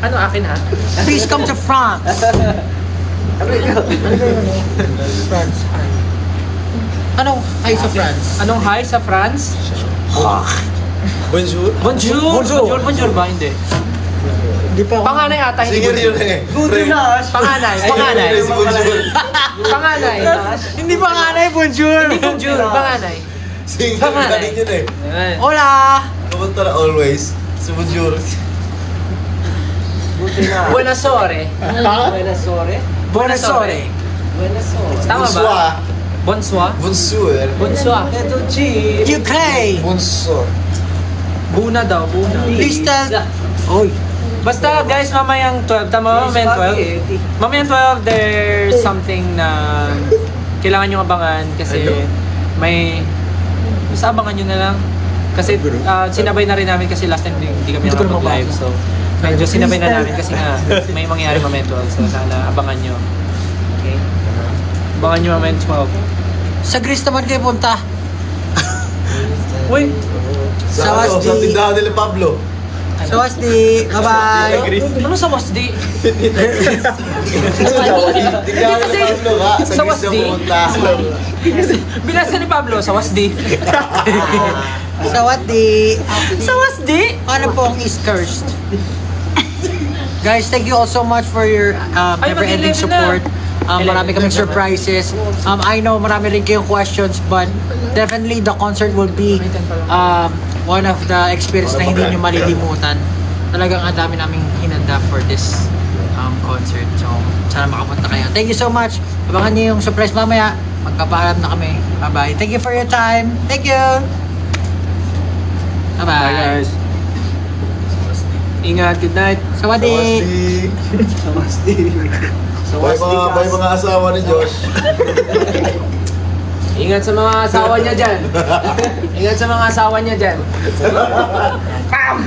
Ano akin ha? Please come to France. France. Anong hi sa France? Anong hi sa France? Bonjour. Bonjour. Bonjour ba? Hindi. Hindi pa ako. Panganay ata, hindi Sige bonjour. yun eh. Panganay. Bonjour. Panganay. Hindi pa nga na bonjour. Hindi bonjour. Panganay. Sige, Panganay. galing yun eh. Ayan. Hola. Pumunta na always. Si Bonjour. Buenas ore. Buenas ore. Buenas ore. Tama ba? Bonsoir. Bonsoir. Bonsoir. UK. Bonsoir. Buna daw, buna. Please tell. Oy. Basta guys, mamayang 12. Tama ba? Mamayang 12? Mamayang 12, there's something na kailangan nyo abangan kasi may... Basta abangan nyo na lang. Kasi sinabay na rin namin kasi last time hindi kami nakapag-live. So, medyo sinabay na namin kasi nga may mangyayari mamayang 12. So, sana abangan nyo. Okay? Abangan nyo mamayang 12. Sa Greece naman kayo punta. Uy! Sa ano? Sa tindahan nila Pablo. So, Wasdi. Bye-bye. Ano sa Wasdi? Tindahan nila Pablo ka. Sa Sa Wasdi? Greece na pumunta. Binasa ni Pablo sa Wasdi. Sa Wasdi. Sa Wasdi? Ano po ang East Coast? Guys, thank you all so much for your Ay, never-ending mag-11 na. support. Marami kaming surprises. I know marami rin kayong questions, but definitely the concert will be one of the experience na hindi nyo malilimutan. Talagang ang dami naming hinanda for this concert. So, sana makapunta kayo. Thank you so much. Abangan niyo yung surprise mamaya. Magpapaalam na kami. Bye-bye. Thank you for your time. Thank you. Bye-bye. Bye guys. Ingat, good night. Sawadi. Bye mga asawa ni Josh. Ingat sa mga asawa niya dyan. Ingat sa mga asawa niya dyan. Pam!